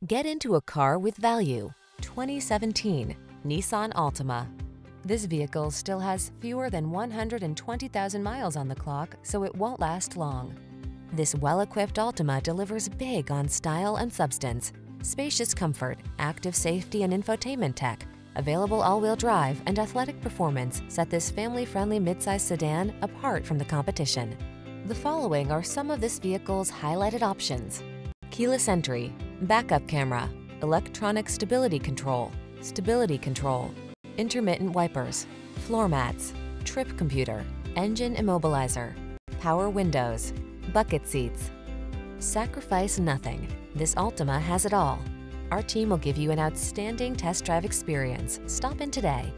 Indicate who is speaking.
Speaker 1: Get into a car with value. 2017 Nissan Altima. This vehicle still has fewer than 120,000 miles on the clock, so it won't last long. This well-equipped Altima delivers big on style and substance. Spacious comfort, active safety and infotainment tech, available all-wheel drive and athletic performance set this family-friendly midsize sedan apart from the competition. The following are some of this vehicle's highlighted options: keyless entry, backup camera, electronic stability control, intermittent wipers, floor mats, trip computer, engine immobilizer, power windows, bucket seats. Sacrifice nothing. This Altima has it all. Our team will give you an outstanding test drive experience. Stop in today.